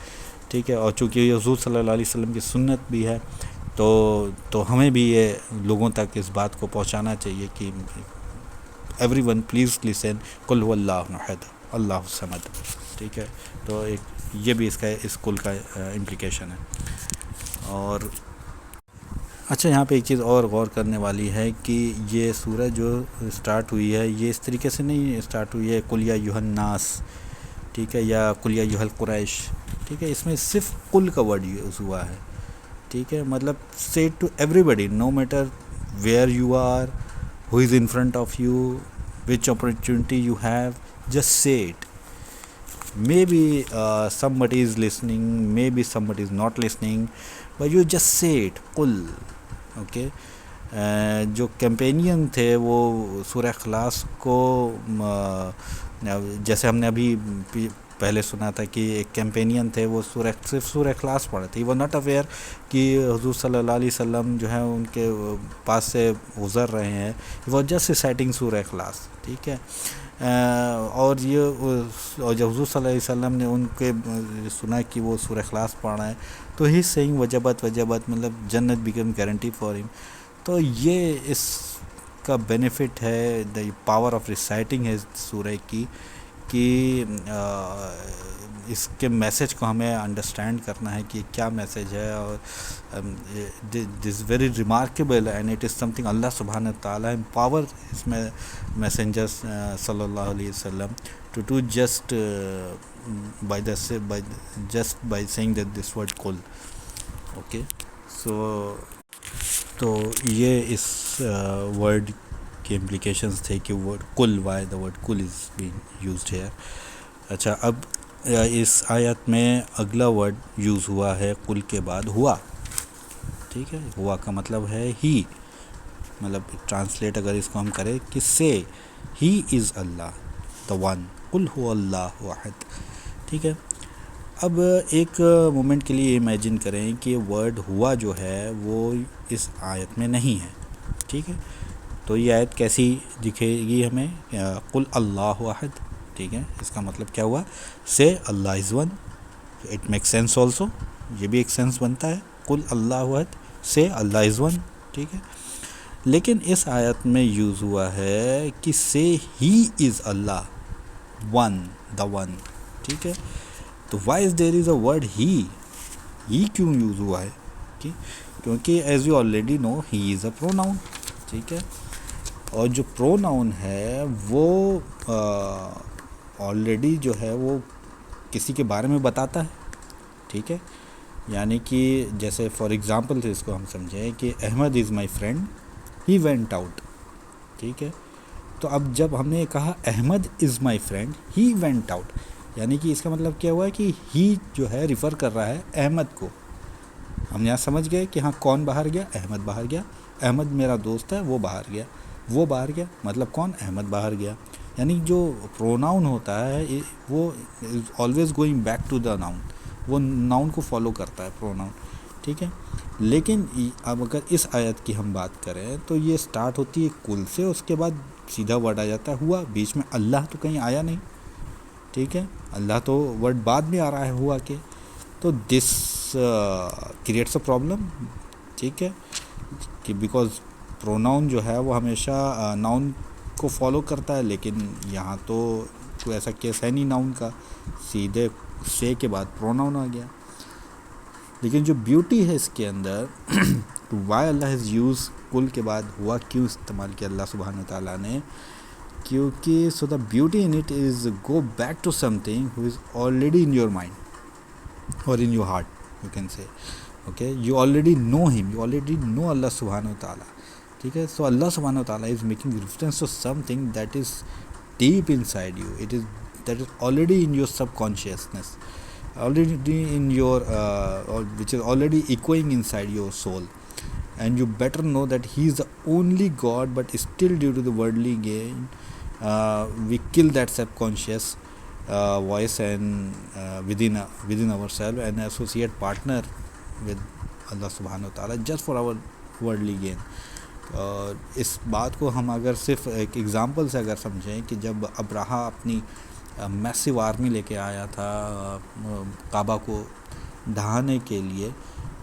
ٹھیک ہے. اور چونکہ یہ حضور صلی اللہ علیہ وسلم کی سنت بھی ہے تو ہمیں بھی یہ لوگوں تک اس بات کو پہنچانا چاہیے کہ ایوری ون پلیز لسن قل هو اللہ احد اللہ الصمد. ٹھیک ہے. تو ایک یہ بھی اس کل کا امپلیکیشن ہے. اور اچھا, یہاں پہ ایک چیز اور غور کرنے والی ہے کہ یہ سورہ جو سٹارٹ ہوئی ہے یہ اس طریقے سے نہیں سٹارٹ ہوئی ہے قل یا ایھا الناس, ٹھیک ہے, یا قل یا ایھا القریش. ٹھیک ہے. اس میں صرف قل کا ورڈ یوز ہوا ہے. ٹھیک ہے. مطلب say to everybody, no matter where you are, who is in front of you, which opportunity you have, just say it. maybe somebody is listening, maybe somebody is not listening, but you just say it, قل. Okay. جو کیمپینین تھے وہ سورہ اخلاص کو جیسے ہم نے ابھی پہلے سنا تھا کہ ایک کیمپینین تھے، وہ صرف سورہ اخلاص پڑھے تھے. وہ ناٹ اویئر کہ حضور صلی اللہ علیہ وسلم جو ہے ان کے پاس سے گزر رہے ہیں. وہ جسٹ ریسائٹنگ سورہ اخلاص. ٹھیک ہے. اور جب حضور صلی اللہ علیہ وسلم نے ان کے سنا کہ وہ سورہ اخلاص پڑھ رہے ہیں تو ہی سینگ وجبت مطلب جنت بیکم گارنٹی فار ہم. تو یہ اس کا بینیفٹ ہے، دا پاور آف ریسائٹنگ ہے سورہ کی، کہ اس کے میسیج کو ہمیں انڈرسٹینڈ کرنا ہے کہ کیا میسیج ہے. اور this very remarkable and it is something Allah سبحانہ تعالیٰ امپاور اس میں میسنجر صلی اللہ علیہ وسلم to do just by saying that this word کل. اوکے. تو یہ اس ورڈ کے امپلیکیشنز تھے کہ ورڈ کل، وائی دا ورڈ کل از بینگ یوزڈ ہیئر. اچھا، اب اس آیت میں اگلا ورڈ یوز ہوا ہے کل کے بعد، ہوا. ٹھیک ہے. ہوا کا مطلب ہے ہی، مطلب ٹرانسلیٹ اگر اس کو ہم کریں کہ سے ہی از اللہ دا ون، قل هو اللہ واحد. ٹھیک ہے. اب ایک مومنٹ کے لیے امیجن کریں کہ ورڈ ہوا جو ہے وہ اس آیت میں نہیں ہے. ٹھیک ہے. تو یہ آیت کیسی دکھے گی ہمیں؟ قل اللہ واحد. ٹھیک ہے. اس کا مطلب کیا ہوا؟ Say Allah is one. It make sense also, یہ بھی ایک سینس بنتا ہے. قل اللہ واحد سے اللہ از ون. ٹھیک ہے. لیکن اس آیت میں یوز ہوا ہے کہ سے ہی از اللہ ون، دا ون. ٹھیک ہے. تو Y is there is a word ہی کیوں یوز ہوا ہے؟ کیونکہ as you already know he is a pronoun. ٹھیک ہے. اور جو پروناؤن ہے وہ آلریڈی جو ہے وہ کسی کے بارے میں بتاتا ہے. ٹھیک ہے. یعنی کہ جیسے فار ایگزامپل سے اس کو ہم سمجھیں کہ Ahmed is my friend, he went out. ٹھیک ہے. تو اب جب ہم نے کہا Ahmed is my friend he went out, یعنی کہ اس کا مطلب کیا ہوا ہے کہ ہی جو ہے ریفر کر رہا ہے احمد کو. ہم یہاں سمجھ گئے کہ ہاں کون باہر گیا؟ احمد باہر گیا. احمد میرا دوست ہے، وہ باہر گیا. وہ باہر گیا مطلب کون؟ احمد باہر گیا. یعنی جو پروناؤن ہوتا ہے وہ always going back to the noun, وہ ناؤن کو فالو کرتا ہے پروناؤن. ٹھیک ہے. لیکن اب اگر اس آیت کی ہم بات کریں تو یہ سٹارٹ ہوتی ہے کل سے، اس کے بعد سیدھا ورڈ آ جاتا ہے ہوا. بیچ میں اللہ تو کہیں آیا نہیں. ٹھیک ہے. اللہ تو ورڈ بعد میں آ رہا ہے ہوا کے. تو دس کریٹس اے پرابلم. ٹھیک ہے. کہ بیکاز پروناؤن جو ہے وہ ہمیشہ ناؤن کو فالو کرتا ہے، لیکن یہاں تو کوئی ایسا کیس ہے نہیں ناؤن کا، سیدھے سے کے بعد پروناؤن آ گیا. لیکن جو بیوٹی ہے اس کے اندر وائی اللہ ہیز یوز کل کے بعد ہوا کیوں استعمال کیا اللہ سبحانہ تعالیٰ نے؟ کیونکہ so the beauty in it is go back to something who is already in your mind or in your heart, you can say. Okay. You already know him, you already نو اللہ سبحانہ تعالیٰ. ٹھیک ہے. سو اللہ سبحانہ تعالیٰ is making reference to something that is deep inside you. It is that is already in your subconsciousness, already in your which is already echoing inside your soul, and you better know that he is the only God, but still due to the worldly gain we kill that subconscious voice and within ourselves and associate partner with Allah subhanahu wa ta'ala just for our worldly gain. اس بات کو ہم اگر صرف ایک example سے اگر سمجھیں کہ جب ابراہا اپنی میسیو آرمی لے کے آیا تھا کعبہ کو ڈھانے کے لیے.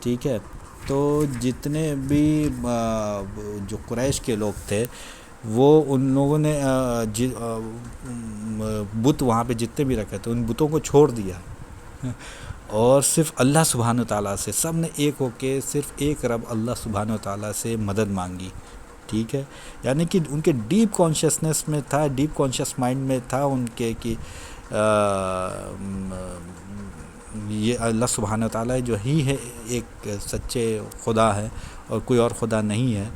ٹھیک ہے. تو جتنے بھی جو قریش کے لوگ تھے وہ ان لوگوں نے بت وہاں پہ جتنے بھی رکھے تھے ان بتوں کو چھوڑ دیا اور صرف اللہ سبحانہ تعالیٰ سے سب نے ایک ہو کے صرف ایک رب اللہ سبحانہ تعالیٰ سے مدد مانگی. ٹھیک ہے. یعنی کہ ان کے ڈیپ کانشیسنیس میں تھا، ڈیپ کانشیس مائنڈ میں تھا ان کے کہ یہ اللہ سبحانہ تعالیٰ جو ہی ہے ایک سچے خدا ہے اور کوئی اور خدا نہیں ہے.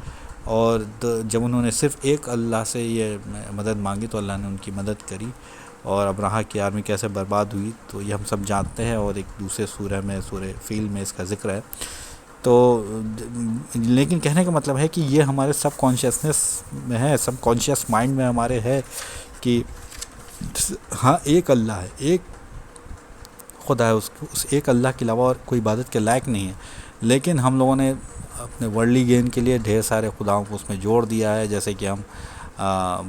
اور جب انہوں نے صرف ایک اللہ سے یہ مدد مانگی تو اللہ نے ان کی مدد کری اور ابراہہ کی آرمی کیسے برباد ہوئی، تو یہ ہم سب جانتے ہیں، اور ایک دوسرے سورہ میں، سورہ فیل میں اس کا ذکر ہے. تو لیکن کہنے کا مطلب ہے کہ یہ ہمارے سب کانشیسنس میں ہے، سب کانشیس مائنڈ میں ہمارے ہے کہ ہاں ایک اللہ ہے، ایک خدا ہے، اس ایک اللہ کے علاوہ اور کوئی عبادت کے لائق نہیں ہے. لیکن ہم لوگوں نے اپنے ورلڈلی گین کے لیے ڈھیر سارے خداؤں کو اس میں جوڑ دیا ہے، جیسے کہ ہم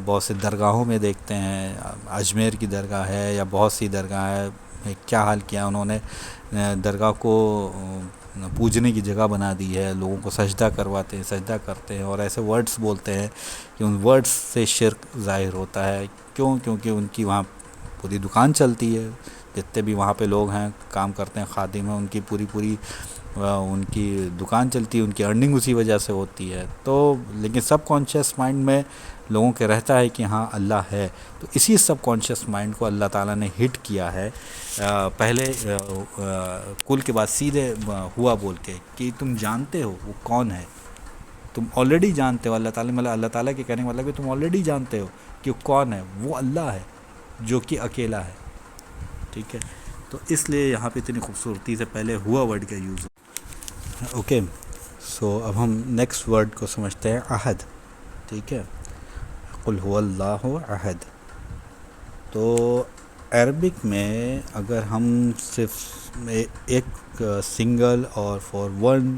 بہت سے درگاہوں میں دیکھتے ہیں. اجمیر کی درگاہ ہے یا بہت سی درگاہ ہے، کیا حال کیا انہوں نے درگاہ کو پوجنے کی جگہ بنا دی ہے، لوگوں کو سجدہ کرواتے ہیں، سجدہ کرتے ہیں، اور ایسے ورڈز بولتے ہیں کہ ان ورڈز سے شرک ظاہر ہوتا ہے. کیونکہ ان کی وہاں پوری دکان چلتی ہے، جتنے بھی وہاں پہ لوگ ہیں کام کرتے ہیں، خادم ہیں، ان کی پوری ان کی دکان چلتی ہے، ان کی ارننگ اسی وجہ سے ہوتی ہے. تو لیکن سب کانشیس مائنڈ میں لوگوں کے رہتا ہے کہ ہاں اللہ ہے. تو اسی سب کانشیس مائنڈ کو اللہ تعالیٰ نے ہٹ کیا ہے پہلے کل کے بعد سیدھے ہوا بول کے کہ تم جانتے ہو وہ کون ہے، تم آلریڈی جانتے ہو. اللہ تعالیٰ کے کہنے کا مطلب ہے تم آلریڈی جانتے ہو کہ وہ کون ہے، وہ اللہ ہے جو کہ اکیلا ہے. ٹھیک ہے، تو اس لیے یہاں پہ اتنی خوبصورتی سے پہلے ہوا ورڈ کا یوز. اوکے، سو اب ہم نیکسٹ ورڈ کو سمجھتے ہیں، عہد. ٹھیک ہے، قل هو اللہ احد. تو عربک میں اگر ہم صرف ایک سنگل اور فار ون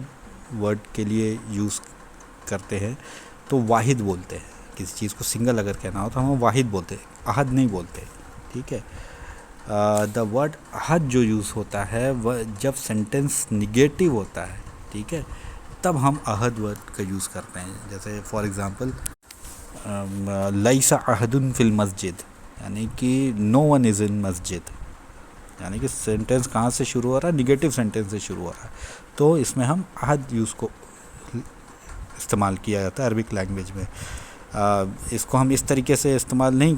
ورڈ کے لیے یوز کرتے ہیں تو واحد بولتے ہیں. کسی چیز کو سنگل اگر کہنا ہو تو ہم واحد بولتے ہیں، احد نہیں بولتے. ٹھیک ہے، دا ورڈ احد جو یوز ہوتا ہے وہ جب سینٹینس نگیٹو ہوتا ہے، ٹھیک ہے، تب ہم احد ورڈ کا یوز کرتے ہیں. جیسے فار ایگزامپل لیس احد فی المسجد، یعنی کہ نو ون از ان مسجد، یعنی کہ سینٹینس کہاں سے شروع ہو رہا ہے، نگیٹو سینٹینس سے شروع ہو رہا ہے. تو اس میں ہم احد یوز کو استعمال کیا جاتا ہے عربک لینگویج میں. اس کو ہم اس طریقے سے استعمال نہیں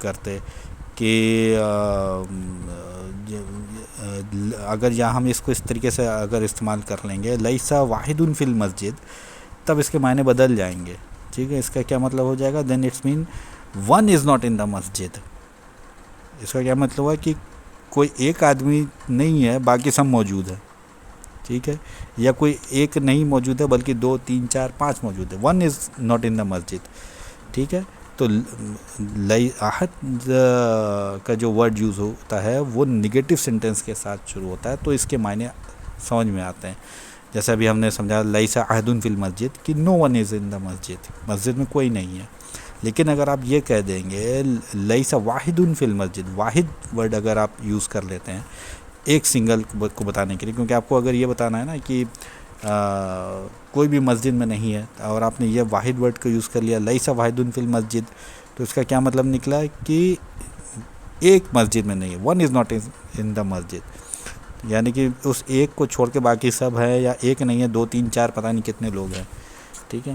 کرتے کہ اگر یا ہم اس کو اس طریقے سے اگر استعمال کر لیں گے لیسا واحد فی المسجد، تب اس کے معنی بدل جائیں گے. ٹھیک ہے، اس کا کیا مطلب ہو جائے گا، then it's main one is not in the مسجد. اس کا کیا مطلب ہے کہ کوئی ایک آدمی نہیں ہے، باقی سب موجود ہے. ٹھیک ہے، یا کوئی ایک نہیں موجود ہے بلکہ 2 3 4 5 موجود ہے، one is not in the مسجد. ٹھیک ہے، تو احد کا جو ورڈ یوز ہوتا ہے وہ نگیٹو سینٹینس کے ساتھ شروع ہوتا ہے، تو اس کے معنی سمجھ میں آتے ہیں. جیسے ابھی ہم نے سمجھا لیسا احد فی المسجد کہ نو ون از ان دا مسجد، مسجد میں کوئی نہیں ہے. لیکن اگر آپ یہ کہہ دیں گے لیسا واحد فی المسجد، واحد ورڈ اگر آپ یوز کر لیتے ہیں ایک سنگل کو بتانے کے لیے، کیونکہ آپ کو اگر یہ بتانا ہے نا کہ کوئی بھی مسجد میں نہیں ہے، اور آپ نے یہ واحد ورڈ کو یوز کر لیا لیسا واحد فی المسجد، تو اس کا کیا مطلب نکلا کہ ایک مسجد میں نہیں ہے، one is not in the مسجد، یعنی کہ اس ایک کو چھوڑ کے باقی سب ہے، یا ایک نہیں ہے 2 3 4 پتہ نہیں کتنے لوگ ہیں. ٹھیک ہے،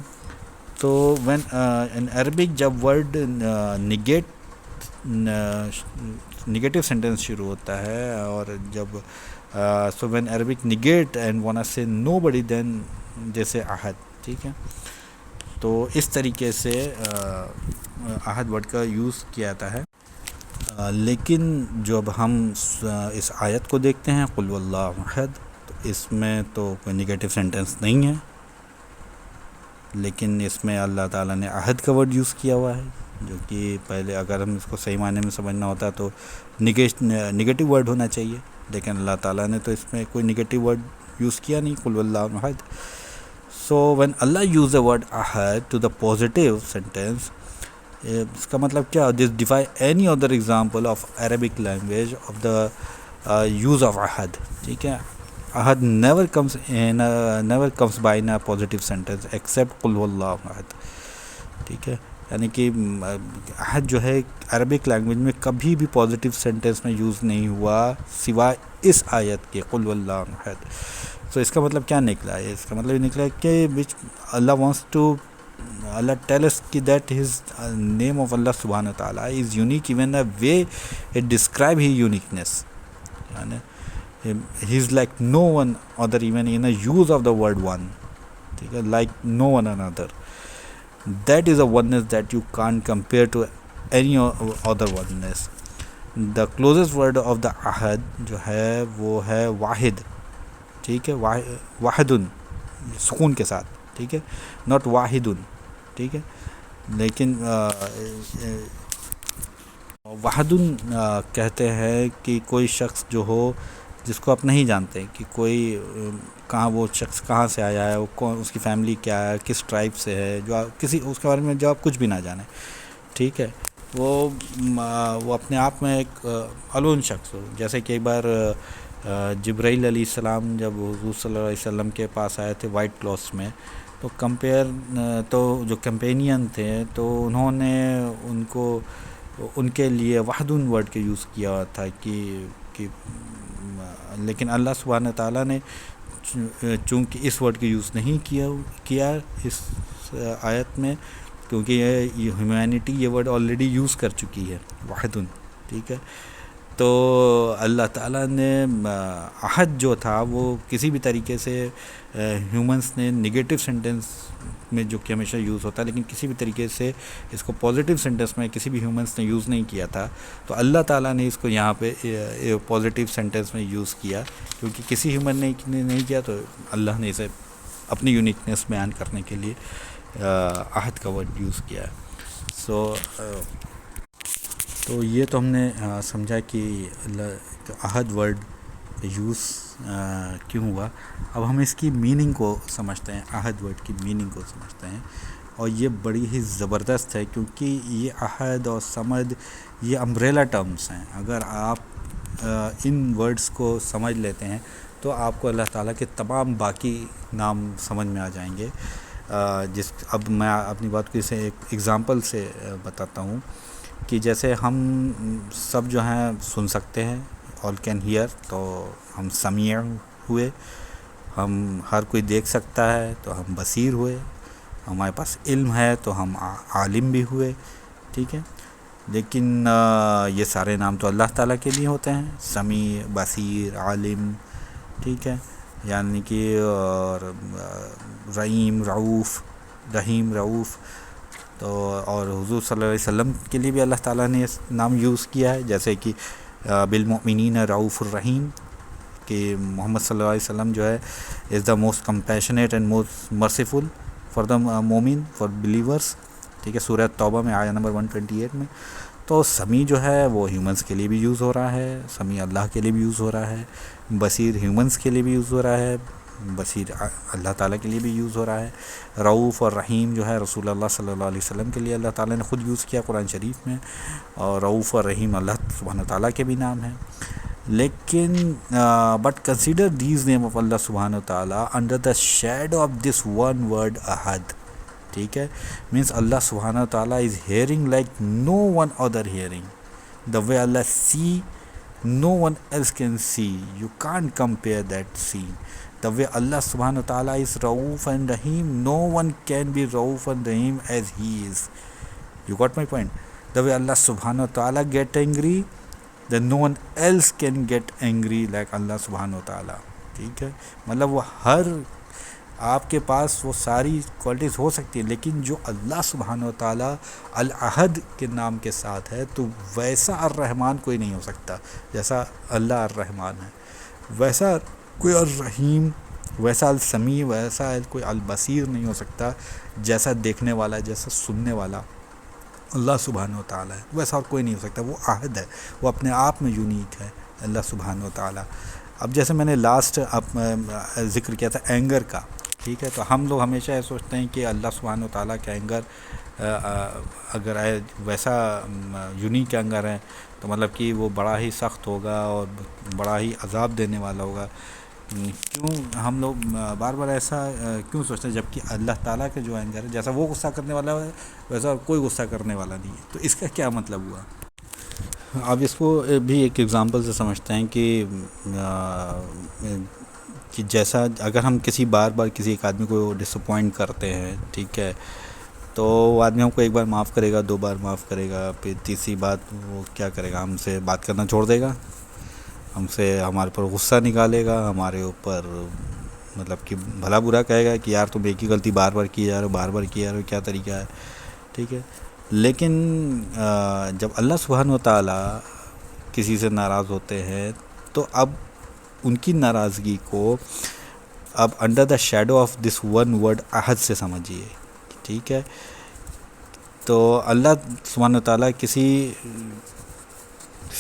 تو وین ان عربک جب ورڈ نگیٹو سینٹینس شروع ہوتا ہے، اور جب so when Arabic negate and ونا سے نو بڈی دین جیسے احد. ٹھیک ہے، تو اس طریقے سے احد ورڈ کا یوز کیا جاتا ہے. لیکن جب ہم اس آیت کو دیکھتے ہیں قل واللہ احد، تو اس میں تو کوئی نگیٹو سینٹینس نہیں ہے، لیکن اس میں اللہ تعالیٰ نے عہد کا ورڈ یوز کیا ہوا ہے، جو کہ پہلے اگر ہم اس کو صحیح معنی میں سمجھنا ہوتا تو نگیٹو ورڈ ہونا چاہیے، لیکن اللہ تعالیٰ نے تو اس میں کوئی نگیٹو ورڈ یوز کیا نہیں، قل واللہ احد. So when Allah use the word احد ٹو دا پازیٹیو سینٹینس، اس کا مطلب کیا، this defy any other example of Arabic language of the use of احد. ٹھیک ہے، احد never comes by in a positive sentence except قل واللہ احد. ٹھیک ہے، یعنی کہ احد جو ہے عربک لینگویج میں کبھی بھی پازیٹیو سینٹینس میں یوز نہیں ہوا سوائے اس آیت کے قل واللہ احد. تو اس کا مطلب کیا نکلا ہے، اس کا مطلب یہ نکلا کہ which Allah wants to Allah tell us that his name of Allah subhanahu wa ta'ala is unique even the way it describe his uniqueness. یعنی he is like no one other even in the use of the word one. ٹھیک ہے، like no one another. That is a oneness that you can't compare to any other oneness. The closest word of the عہد جو ہے وہ ہے واحد، ٹھیک ہے، واحدن سکون کے ساتھ، ٹھیک ہے، ناٹ واحدن، ٹھیک ہے، لیکن وحدن کہتے ہیں کہ کوئی شخص جو ہو جس کو آپ نہیں جانتے کہ کوئی کہاں وہ شخص کہاں سے آیا ہے، وہ کون، اس کی فیملی کیا ہے، کس ٹرائب سے ہے، جو کسی اس کے بارے میں جو آپ کچھ بھی نہ جانیں، ٹھیک ہے، وہ اپنے آپ میں ایک الون شخص ہو. جیسے کہ ایک بار جبرائیل علیہ السلام جب حضور صلی اللہ علیہ وسلم کے پاس آئے تھے وائٹ کلوتھس میں، تو جو کمپینین تھے تو انہوں نے ان کے لیے وحدن ورڈ کے یوز کیا تھا کہ لیکن اللہ سبحانہ تعالیٰ نے چونکہ اس ورڈ کے یوز نہیں کیا اس آیت میں، کیونکہ یہ ہیومینٹی یہ ورڈ آلریڈی یوز کر چکی ہے وحدن، ٹھیک ہے. تو اللہ تعالیٰ نے عہد جو تھا وہ کسی بھی طریقے سے ہیومنس نے نگیٹو سینٹینس میں جو کہ ہمیشہ یوز ہوتا ہے، لیکن کسی بھی طریقے سے اس کو پازیٹیو سینٹینس میں کسی بھی ہیومنس نے یوز نہیں کیا تھا. تو اللہ تعالیٰ نے اس کو یہاں پہ پازیٹیو سینٹینس میں یوز کیا، کیونکہ کسی ہیومن نے نہیں کیا، تو اللہ نے اسے اپنی یونیکنیس بیان کرنے کے لیے عہد کا ورڈ یوز کیا ہے. تو یہ تو ہم نے سمجھا کہ عہد ورڈ یوز کیوں ہوا. اب ہم اس کی میننگ کو سمجھتے ہیں، عہد ورڈ کی میننگ کو سمجھتے ہیں، اور یہ بڑی ہی زبردست ہے، کیونکہ یہ عہد اور سمد یہ امبریلا ٹرمز ہیں. اگر آپ ان ورڈز کو سمجھ لیتے ہیں تو آپ کو اللہ تعالیٰ کے تمام باقی نام سمجھ میں آ جائیں گے. اب میں اپنی بات کو اسے ایک ایگزامپل سے بتاتا ہوں کہ جیسے ہم سب جو ہیں سن سکتے ہیں، آل کین ہیئر، تو ہم سمیع ہوئے. ہم ہر کوئی دیکھ سکتا ہے تو ہم بصیر ہوئے. ہمارے پاس علم ہے تو ہم عالم بھی ہوئے، ٹھیک ہے. لیکن یہ سارے نام تو اللہ تعالیٰ کے لیے ہوتے ہیں، سمیع، بصیر، عالم، ٹھیک ہے، یعنی کہ رحیم، رعوف. تو اور حضور صلی اللہ علیہ وسلم کے لیے بھی اللہ تعالیٰ نے اس نام یوز کیا ہے، جیسے کہ بالمؤمنین رعوف الرحیم، کہ محمد صلی اللہ علیہ وسلم جو ہے is the most compassionate and most merciful for the مومن، فار بلیورس، ٹھیک ہے، سورہ توبہ میں آیہ نمبر 128 میں. تو سمیع جو ہے وہ ہیومنس کے لیے بھی یوز ہو رہا ہے، سمیع اللہ کے لیے بھی یوز ہو رہا ہے. بصیر ہیومنس کے لیے بھی یوز ہو رہا ہے، بصیر اللہ تعالیٰ کے لیے بھی یوز ہو رہا ہے. رعوف اور رحیم جو ہے رسول اللہ صلی اللہ علیہ وسلم کے لیے اللہ تعالیٰ نے خود یوز کیا قرآن شریف میں، اور رعوف اور رحیم اللہ سبحانہ تعالیٰ کے بھی نام ہیں. لیکن but consider these name of Allah سبحانہ تعالیٰ under the shadow of this one word احد، ٹھیک ہے. مینس اللہ سبحانہ تعالیٰ is hearing like no one other hearing. The way Allah see no one else can see, you can't compare that scene. The way Allah subhanahu wa ta'ala is Rauf and Rahim, no one can be Rauf and Rahim as he is. You got my point? The way Allah subhanahu wa ta'ala get angry, then no one else can get angry like Allah subhanahu wa ta'ala. ٹھیک ہے، مطلب وہ ہر آپ کے پاس وہ ساری qualities ہو سکتی ہیں، لیکن جو اللہ سبحانہ و تعالیٰ العہد کے نام کے ساتھ ہے، تو ویسا الرحمن کوئی نہیں ہو سکتا جیسا اللہ الرحمن ہے، ویسا کوئی الرحیم، ویسا السمیع، ویسا کوئی البصیر نہیں ہو سکتا جیسا دیکھنے والا، جیسا سننے والا اللہ سبحانہ و تعالیٰ ہے. ویسا اور کوئی نہیں ہو سکتا. وہ عہد ہے، وہ اپنے آپ میں یونیک ہے اللہ سبحانہ و تعالیٰ. اب جیسے میں نے لاسٹ ذکر کیا تھا اینگر کا، ٹھیک ہے، تو ہم لوگ ہمیشہ یہ سوچتے ہیں کہ اللہ سبحانہ و تعالیٰ کا اینگر اگر ویسا یونیک اینگر ہے تو مطلب کہ وہ بڑا ہی سخت ہوگا اور بڑا ہی عذاب دینے والا ہوگا. کیوں ہم لوگ بار بار ایسا کیوں سوچتے ہیں، جبکہ اللہ تعالیٰ کا جو اینگر ہے، جیسا وہ غصہ کرنے والا ہے ویسا کوئی غصہ کرنے والا نہیں ہے. تو اس کا کیا مطلب ہوا؟ اب اس کو بھی ایک ایگزامپل سے سمجھتے ہیں کہ جیسا اگر ہم بار بار کسی ایک آدمی کو ڈسپوائنٹ کرتے ہیں، ٹھیک ہے، تو وہ آدمی ہم کو ایک بار معاف کرے گا، 2 بار معاف کرے گا، پھر تیسری بات وہ کیا کرے گا، ہم سے بات کرنا چھوڑ دے گا، ہمارے اوپر غصہ نکالے گا، ہمارے اوپر مطلب کہ بھلا برا کہے گا کہ یار تم ایک ہی غلطی بار بار کی جا رہے ہو، بار بار کی جا رہے ہو، کیا طریقہ ہے، ٹھیک ہے. لیکن جب اللہ سبحانہ و تعالیٰ کسی سے ناراض ہوتے ہیں تو اب ان کی ناراضگی کو اب under the shadow of this one word احد سے سمجھیے. ٹھیک ہے. تو اللہ سبحانہ وتعالیٰ کسی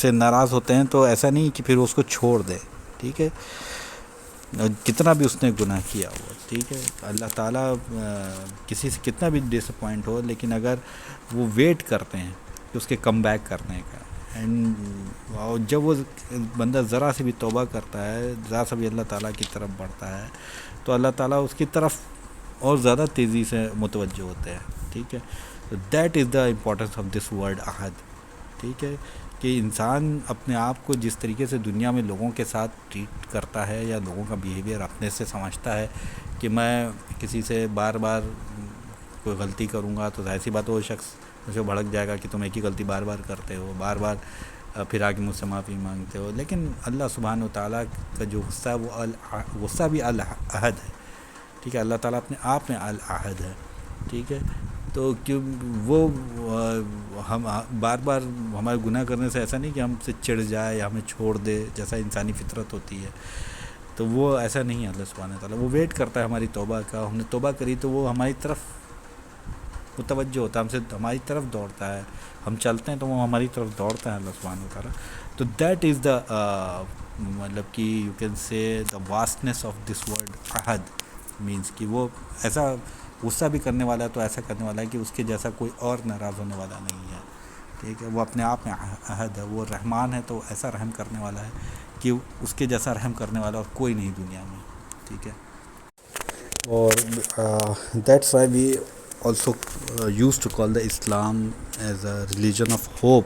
سے ناراض ہوتے ہیں تو ایسا نہیں کہ پھر اس کو چھوڑ دے. ٹھیک ہے. کتنا بھی اس نے گناہ کیا ہو. ٹھیک ہے. اللہ تعالیٰ کسی سے کتنا بھی ڈس اپوائنٹ ہو لیکن اگر وہ ویٹ کرتے ہیں کہ اس کے کم بیک کرنے کا، اینڈ جب وہ بندہ ذرا سے بھی توبہ کرتا ہے، ذرا سے بھی اللہ تعالیٰ کی طرف بڑھتا ہے تو اللہ تعالیٰ اس کی طرف اور زیادہ تیزی سے متوجہ ہوتے ہیں. ٹھیک ہے. تو that is the importance of this word احد. ٹھیک ہے. کہ انسان اپنے آپ کو جس طریقے سے دنیا میں لوگوں کے ساتھ ٹریٹ کرتا ہے یا لوگوں کا بیہیویئر اپنے سے سمجھتا ہے کہ میں کسی سے بار بار کوئی غلطی کروں گا تو ظاہر سی بات وہ شخص مجھے بھڑک جائے گا کہ تم ایک ہی غلطی بار بار کرتے ہو، بار بار پھر آ کے مجھ سے معافی مانگتے ہو. لیکن اللہ سبحانہ و تعالیٰ کا جو غصہ ہے وہ غصہ بھی الاحد ہے. ٹھیک ہے. اللہ تعالیٰ اپنے آپ میں الاحد ہے. ٹھیک ہے. تو کیوں وہ ہم بار بار ہمارے گناہ کرنے سے ایسا نہیں کہ ہم سے چڑھ جائے یا ہمیں چھوڑ دے جیسا انسانی فطرت ہوتی ہے، تو وہ ایسا نہیں ہے. اللہ سبحانہ وتعالیٰ وہ ویٹ کرتا ہے ہماری توبہ کا. ہم نے توبہ کری تو وہ ہماری طرف متوجہ ہوتا ہے، ہماری طرف دوڑتا ہے. ہم چلتے ہیں تو وہ ہماری طرف دوڑتا ہے اللہ سبحانہ وتعالیٰ. تو دیٹ از دا مطلب کہ you can say the vastness of this word احد مینس کہ وہ ایسا غصہ بھی کرنے والا ہے تو ایسا کرنے والا ہے کہ اس کے جیسا کوئی اور ناراض ہونے والا نہیں ہے. ٹھیک ہے. وہ اپنے آپ میں احد ہے. وہ رحمان ہے تو ایسا رحم کرنے والا ہے کہ اس کے جیسا رحم کرنے والا اور کوئی نہیں دنیا میں. ٹھیک ہے. اور that's why we also use to call the Islam as a religion of hope.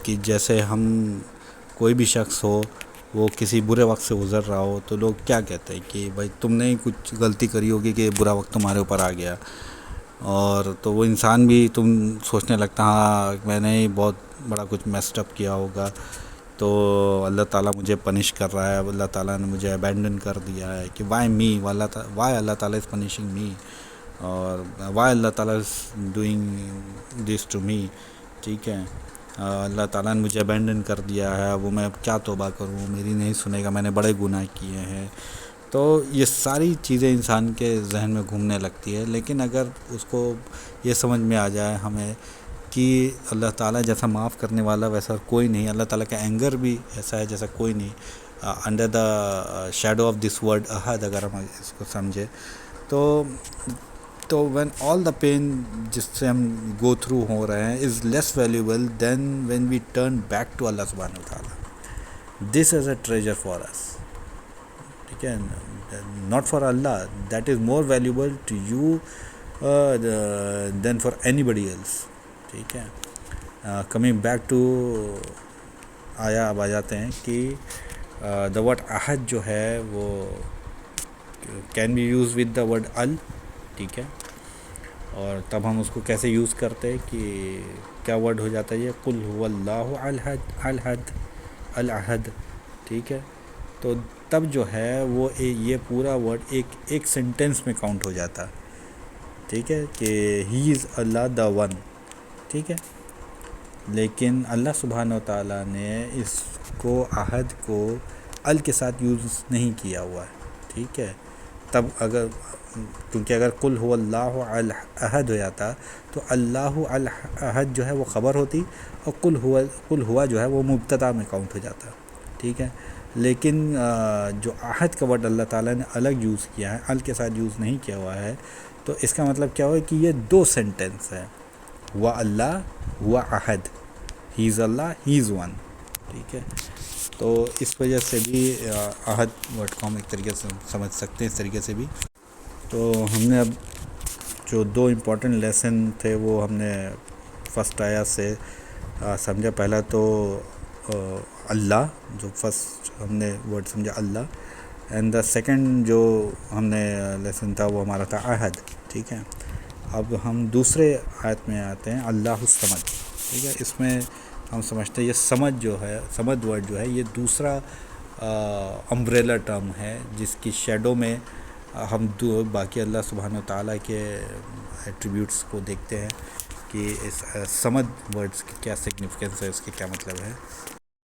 کہ جیسے ہم کوئی بھی شخص ہو وہ کسی برے وقت سے گزر رہا ہو تو لوگ کیا کہتے ہیں کہ بھائی تم نے کچھ غلطی کری ہوگی کہ برا وقت تمہارے اوپر آ گیا، اور تو وہ انسان بھی تم سوچنے لگتا ہاں میں نے بہت بڑا کچھ میسڈ اپ کیا ہوگا تو اللہ تعالیٰ مجھے پنش کر رہا ہے، اللہ تعالیٰ نے مجھے ابینڈن کر دیا ہے کہ وائی می، وائی اللہ تعالیٰ از پنشنگ می، اور وائی اللہ تعالیٰ is doing this to me. ٹھیک ہے. اللہ تعالیٰ نے مجھے ابینڈن کر دیا ہے، وہ میں اب کیا توبہ کروں، میری نہیں سنے گا، میں نے بڑے گناہ کیے ہیں. تو یہ ساری چیزیں انسان کے ذہن میں گھومنے لگتی ہے. لیکن اگر اس کو یہ سمجھ میں آ جائے ہمیں کہ اللہ تعالیٰ جیسا معاف کرنے والا ویسا کوئی نہیں، اللہ تعالیٰ کا اینگر بھی ایسا ہے جیسا کوئی نہیں، under the shadow of this word احد اگر ہم اس کو سمجھے تو وین آل دا پین جس سے ہم گو تھرو ہو رہے ہیں is less valuable than when we turn back to Allah سبحانہ و تعالیٰ. This is a treasure for us. ٹھیک ہے. Not for Allah. That is more valuable to you than for anybody else. ٹھیک ہے. کمنگ بیک ٹو اب آ جاتے ہیں کہ دا ورڈ احد جو ہے وہ can be use with the word ال. ٹھیک ہے. اور تب ہم اس کو کیسے یوز کرتے ہیں کہ کیا ورڈ ہو جاتا ہے یہ قل هو اللہ الاحد. ٹھیک ہے. تو تب جو ہے وہ یہ پورا ورڈ ایک سینٹنس میں کاؤنٹ ہو جاتا. ٹھیک ہے. کہ ہی از اللہ دا ون. ٹھیک ہے. لیکن اللہ سبحانہ و تعالیٰ نے اس کو عہد کو ال کے ساتھ یوز نہیں کیا ہوا ہے. ٹھیک ہے. تب کیونکہ اگر قل هو اللہ الاحد ہو جاتا تو اللہ الاحد جو ہے وہ خبر ہوتی اور قل ہوا جو ہے وہ مبتدا میں کاؤنٹ ہو جاتا. ٹھیک ہے. لیکن جو عہد کا ورڈ اللہ تعالیٰ نے الگ یوز کیا ہے، ال کے ساتھ یوز نہیں کیا ہوا ہے، تو اس کا مطلب کیا ہوا کہ یہ دو سینٹنس ہے. ہوا اللہ ہوا عہد. ہی از اللہ ہی از ون. ٹھیک ہے. تو اس وجہ سے بھی عہد ورڈ کو ہم ایک طریقے سے سمجھ سکتے ہیں اس طریقے سے بھی. تو ہم نے اب جو دو امپورٹنٹ لیسن تھے وہ ہم نے فرسٹ آیت سے سمجھا. پہلا تو اللہ، جو فرسٹ ہم نے ورڈ سمجھا اللہ، اینڈ دا سیکنڈ جو ہم نے لیسن تھا وہ ہمارا تھا عہد. ٹھیک ہے. اب ہم دوسرے آیت میں آتے ہیں اللہ الصمد. ٹھیک ہے. اس میں ہم سمجھتے ہیں یہ سمجھ جو ہے، سمجھ ورڈ جو ہے یہ دوسرا امبریلا ٹرم ہے جس کی شیڈو میں ہم باقی اللہ سبحانہ و تعالیٰ کے ایٹریبیوٹس کو دیکھتے ہیں کہ اس سمد ورڈس کی کیا سگنیفیکنس ہے، اس کے کیا مطلب ہے.